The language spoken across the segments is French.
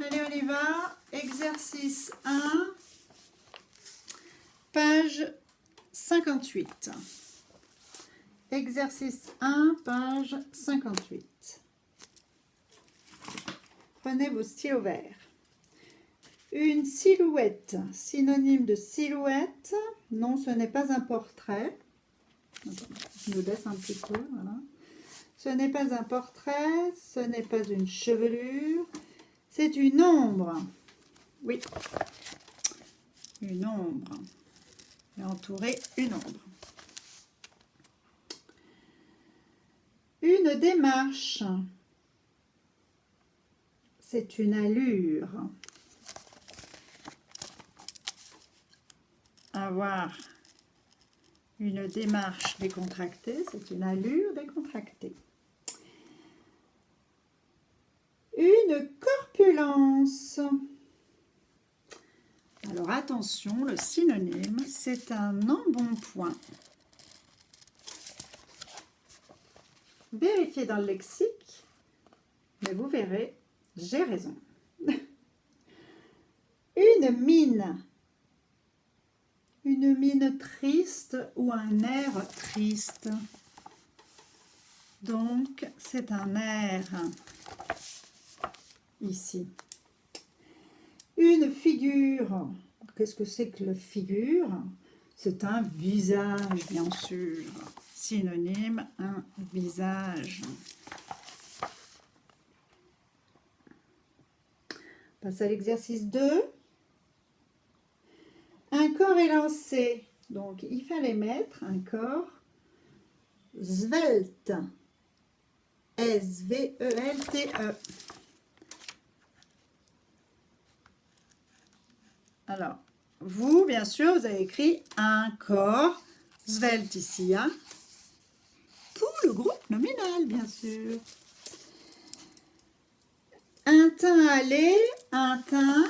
Allez, on y va. Exercice 1, page 58. Exercice 1, page 58. Prenez vos stylos verts. Une silhouette, synonyme de silhouette. Non, ce n'est pas un portrait. Je me laisse un petit peu, voilà. Ce n'est pas un portrait, ce n'est pas une chevelure, c'est une ombre. Oui, une ombre. Et entourer une ombre. Une démarche, c'est une allure. Avoir une démarche décontractée, c'est une allure décontractée. Une corpulence. Alors attention, le synonyme, c'est un embonpoint. Vérifiez dans le lexique, mais vous verrez, j'ai raison. Une mine. Une mine triste ou un air triste. Donc, c'est un air ici. Une figure. Qu'est-ce que c'est que la figure? C'est un visage, bien sûr. Synonyme, un visage. On passe à l'exercice 2. Un corps élancé. Donc, il fallait mettre un corps svelte. S-V-E-L-T-E. Alors, vous, bien sûr, vous avez écrit un corps svelte ici. Hein? Tout le groupe nominal, bien sûr. Un teint allé, un teint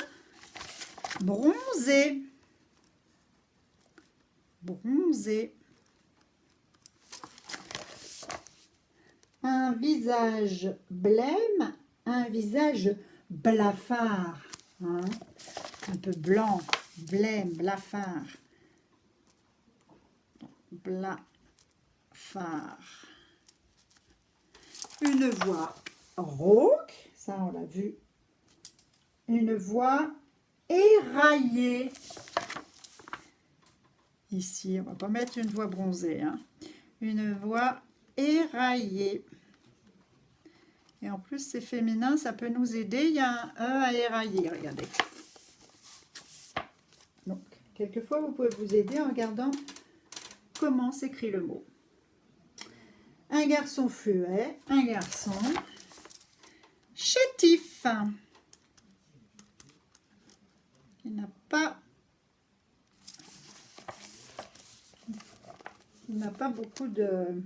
bronzé. Bronzé. Un visage blême, un visage blafard. Hein? Un peu blanc, blême, blafard. Blafard. Une voix rauque, ça on l'a vu. Une voix éraillée. Ici, on va pas mettre une voix bronzée. Hein. Une voix éraillée. Et en plus, c'est féminin, ça peut nous aider. Il y a un E à érailler, regardez. Donc, quelquefois, vous pouvez vous aider en regardant comment s'écrit le mot. Un garçon fluet, un garçon chétif. Il n'a pas beaucoup de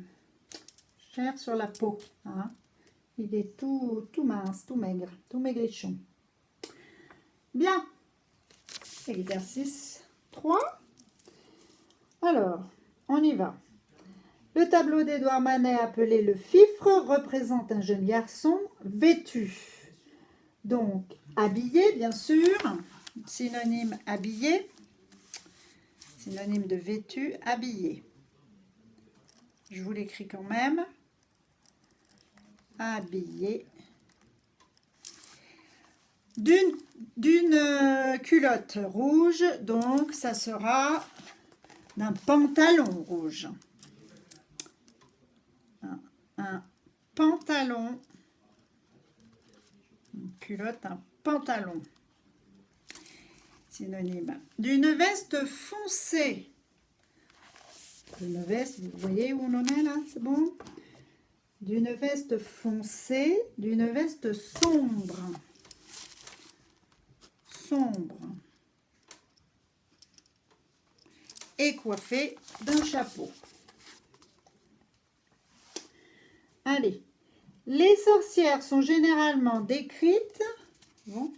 chair sur la peau. Hein. Il est tout mince, tout maigre, tout maigrichon. Bien. Exercice 3. Alors, on y va. Le tableau d'Édouard Manet appelé Le Fifre représente un jeune garçon vêtu. Donc, habillé, bien sûr. Synonyme habillé. Synonyme de vêtu, habillé. Je vous l'écris quand même. Habillé. D'une culotte rouge, donc ça sera d'un pantalon rouge. Un pantalon. Une culotte, un pantalon. Synonyme. D'une veste foncée. Une veste, vous voyez où on en est là, c'est bon? D'une veste foncée, d'une veste sombre. Sombre. Et coiffée d'un chapeau. Allez. Les sorcières sont généralement décrites. Bon.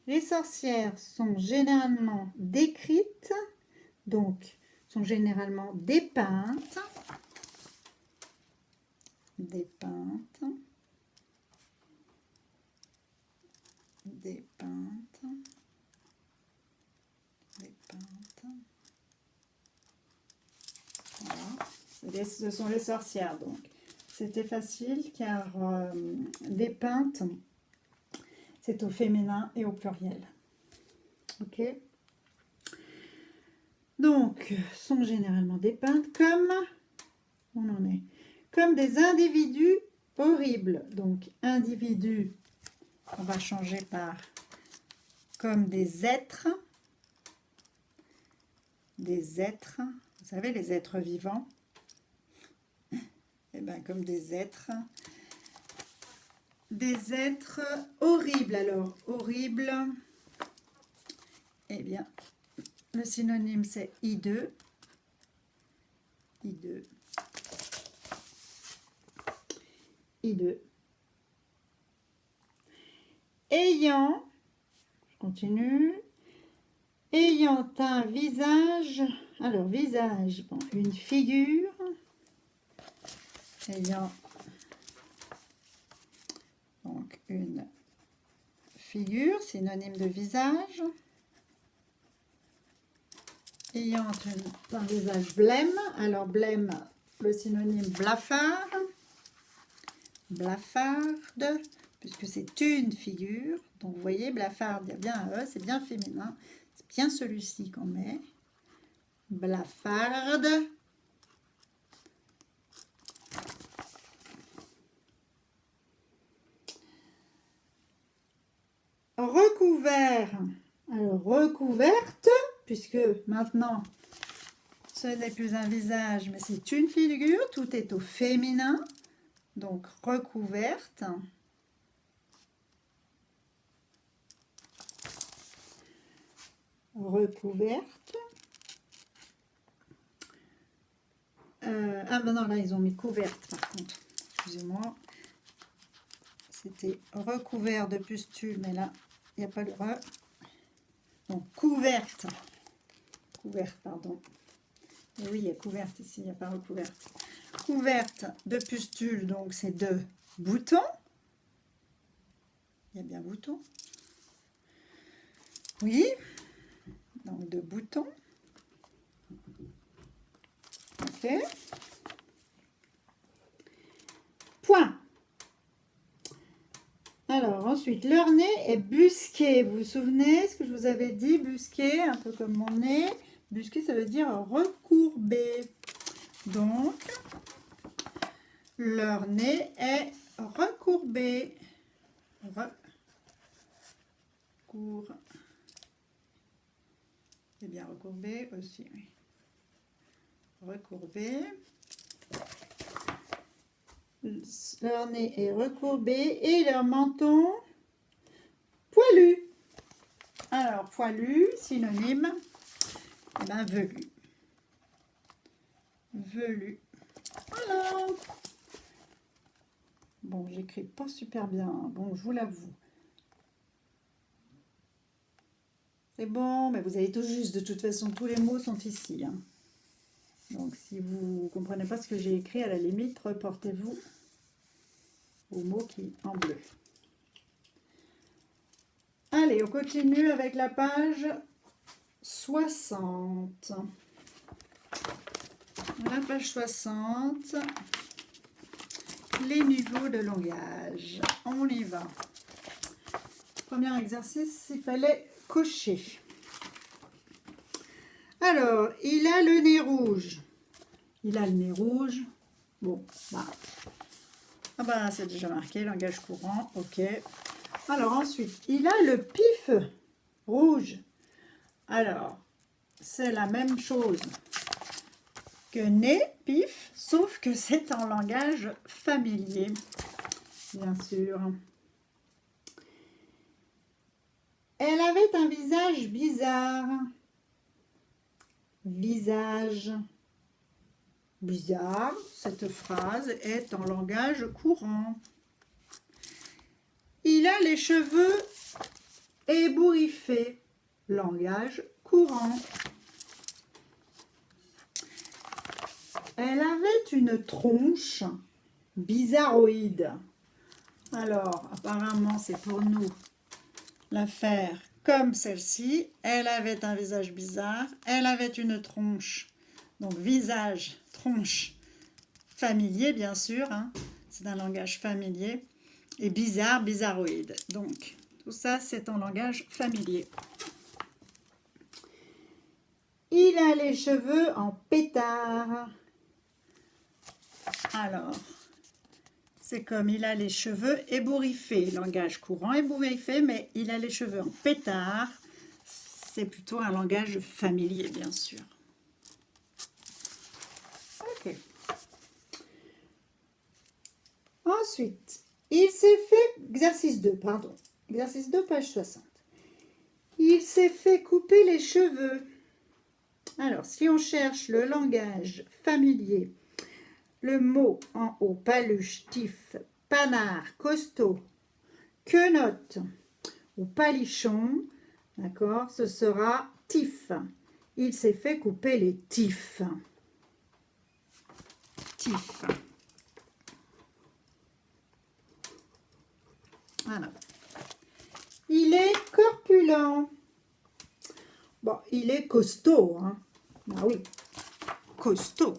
Les sorcières sont généralement décrites, donc sont généralement dépeintes. Dépeintes. des peintes. Voilà. Ce sont les sorcières, donc. C'était facile car des peintes, c'est au féminin et au pluriel. Ok. Donc, sont généralement dépeintes comme, on en est, comme des individus horribles. Donc, individus, on va changer par comme des êtres. Des êtres, vous savez, les êtres vivants. Et bien, comme des êtres horribles. Alors, horrible, eh bien, le synonyme c'est hideux. Hideux. Hideux. Ayant, je continue, ayant un visage, alors visage, bon, une figure, ayant donc une figure, synonyme de visage, ayant un visage blême, alors blême, le synonyme blafard, blafarde, puisque c'est une figure, donc vous voyez, blafarde, il y a bien un E, c'est bien féminin, c'est bien celui-ci qu'on met, blafarde. Recouvert, alors recouverte, puisque maintenant ce n'est plus un visage mais c'est une figure, tout est au féminin, donc recouverte. Recouverte. Ah ben non, là ils ont mis couverte par contre, excusez-moi. C'était recouvert de pustules, mais là il n'y a pas le re. Donc couverte. Couverte, pardon. Et oui, il y a couverte ici, il n'y a pas recouverte. Couverte de pustules, donc c'est de boutons. Il y a bien boutons. Oui, donc de boutons. Ok. Point. Alors ensuite, leur nez est busqué. Vous vous souvenez ce que je vous avais dit? Busqué, un peu comme mon nez. Busqué, ça veut dire recourbé. Donc, leur nez est recourbé. Recourt. C'est bien recourbé aussi, oui. Recourbé. Leur nez est recourbé et leur menton poilu. Alors, poilu, synonyme, eh ben, velu. Velu. Voilà. Bon, j'écris pas super bien, hein. Bon, je vous l'avoue. C'est bon, mais vous avez tout juste. De toute façon, tous les mots sont ici, hein. Donc, si vous ne comprenez pas ce que j'ai écrit, à la limite, reportez-vous aux mots qui en bleu. Allez, on continue avec la page 60. La page 60, les niveaux de langage. On y va. Premier exercice, il fallait cocher. Alors, il a le nez rouge. Il a le nez rouge. Bon, bah. Ah bah, c'est déjà marqué, langage courant. Ok. Alors ensuite, il a le pif rouge. Alors, c'est la même chose que nez, pif, sauf que c'est en langage familier, bien sûr. Elle avait un visage bizarre. Visage bizarre, cette phrase est en langage courant. Il a les cheveux ébouriffés, langage courant. Elle avait une tronche bizarroïde. Alors, apparemment, c'est pour nous la faire comme celle-ci. Elle avait un visage bizarre, elle avait une tronche, donc visage, tronche, familier bien sûr, hein. C'est un langage familier, et bizarre, bizarroïde. Donc, tout ça, c'est en langage familier. Il a les cheveux en pétard. Alors, c'est comme il a les cheveux ébouriffés. Langage courant ébouriffé, mais il a les cheveux en pétard. C'est plutôt un langage familier, bien sûr. Ok. Ensuite, il s'est fait, exercice 2, pardon. Exercice 2, page 60. Il s'est fait couper les cheveux. Alors, si on cherche le langage familier, le mot en haut, paluche, tif, panard, costaud, quenotte ou palichon, d'accord, ce sera tif. Il s'est fait couper les tifs. Tif. Voilà. Il est corpulent. Bon, il est costaud, hein. Ah oui, costaud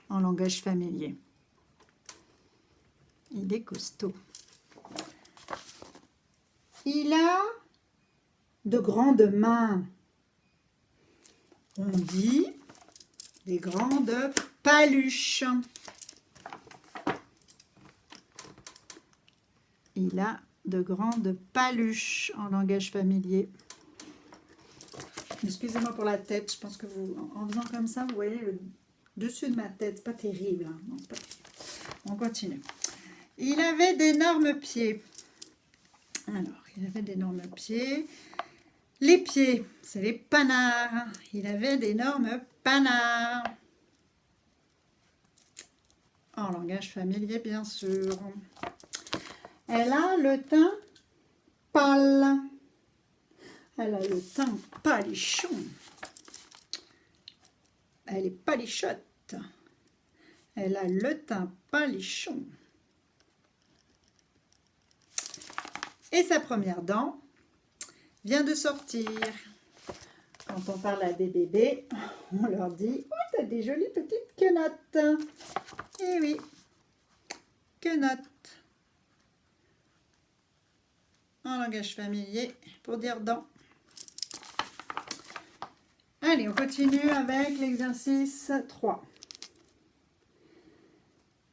en langage familier. Il est costaud. Il a de grandes mains. On dit des grandes paluches. Il a de grandes paluches en langage familier. Excusez-moi pour la tête, je pense que vous, en faisant comme ça, vous voyez le dessus de ma tête. C'est pas terrible, hein. Non, c'est pas terrible. On continue. Il avait d'énormes pieds. Alors, il avait d'énormes pieds. Les pieds, c'est les panards. Il avait d'énormes panards. En langage familier, bien sûr. Elle a le teint pâle. Elle a le teint palichon. Elle est palichotte. Elle a le teint palichon. Et sa première dent vient de sortir. Quand on parle à des bébés, on leur dit « Oh, t'as des jolies petites quenottes !» Eh oui, quenottes. En langage familier, pour dire dents. Allez, on continue avec l'exercice 3.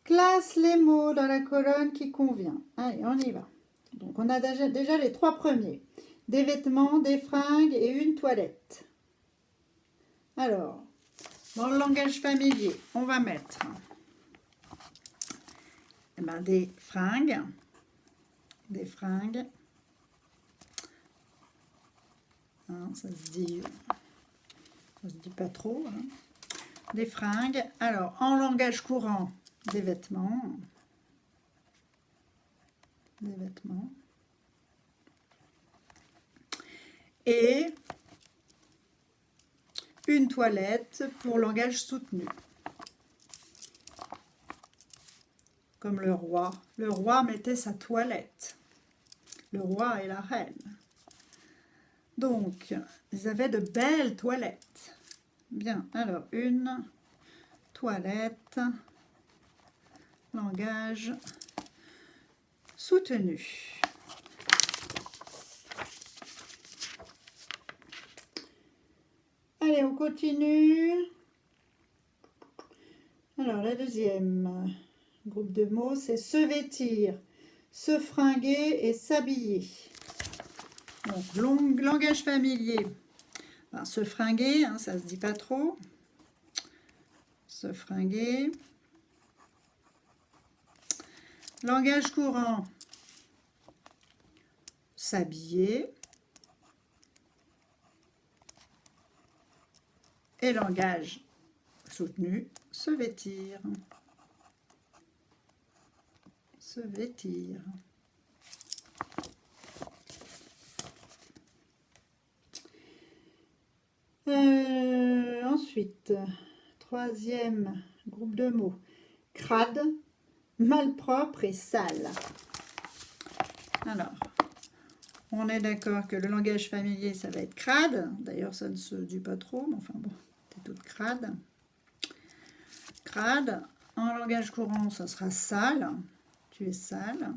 Classe les mots dans la colonne qui convient. Allez, on y va. Donc, on a déjà les 3 premiers. Des vêtements, des fringues et une toilette. Alors, dans le langage familier, on va mettre des fringues. Des fringues. Hein, ça se dit pas trop. Hein. Des fringues. Alors, en langage courant, des vêtements. Des vêtements. Et une toilette pour langage soutenu. Comme le roi. Le roi mettait sa toilette. Le roi et la reine. Donc, ils avaient de belles toilettes. Bien, alors une toilette, langage soutenu. Allez, on continue. Alors, la deuxième groupe de mots, c'est se vêtir, se fringuer et s'habiller. Donc, langage familier. Ben, se fringuer, hein, ça se dit pas trop. Se fringuer. Langage courant. S'habiller. Et langage soutenu, se vêtir. Se vêtir. Ensuite, troisième groupe de mots, crade, malpropre et sale. Alors, On est d'accord que le langage familier, ça va être crade. D'ailleurs, ça ne se dit pas trop, mais enfin bon, c'est toute crade. Crade. En langage courant, ça sera sale. Tu es sale.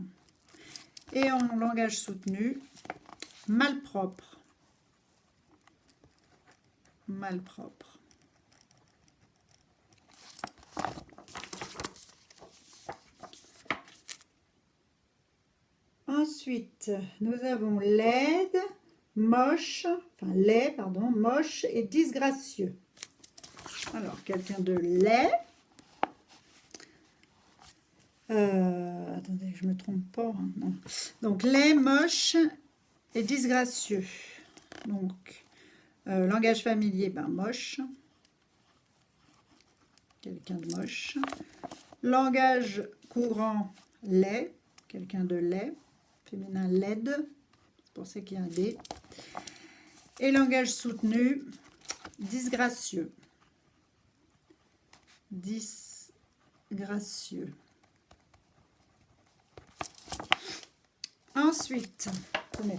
Et en langage soutenu, malpropre. Malpropre. Ensuite, nous avons laide, moche, enfin laid, pardon, moche et disgracieux. Alors, quelqu'un de laid. Attendez, je me trompe pas. Hein, non. Donc, laid, moche et disgracieux. Donc, langage familier, ben moche. Quelqu'un de moche. Langage courant, laid. Quelqu'un de laid. Féminin, laide. C'est pour ça qu'il y a un D. Et langage soutenu, disgracieux. Disgracieux. Ensuite, tenez.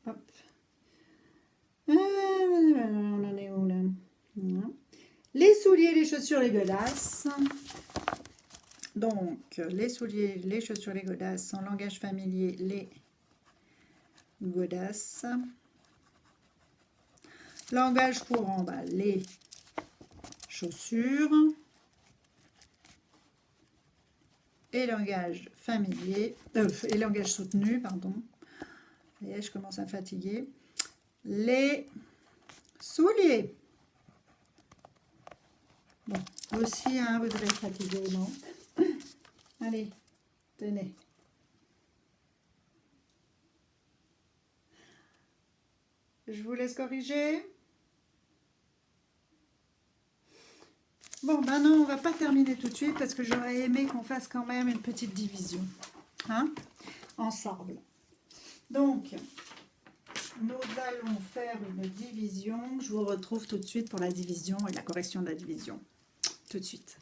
Hop. On en est où là? Les souliers, les chaussures, les godasses. Donc, les souliers, les chaussures, les godasses. En langage familier, les godasses. Langage courant, bah, les chaussures. Et langage familier, et langage soutenu, pardon. Et je commence à fatiguer. Les souliers. Bon, aussi, hein, vous devez être fatigué, non? Allez, tenez. Je vous laisse corriger. Bon, ben non, on va pas terminer tout de suite parce que j'aurais aimé qu'on fasse quand même une petite division. Hein? Ensemble. Donc, nous allons faire une division. Je vous retrouve tout de suite pour la division et la correction de la division. Tout de suite.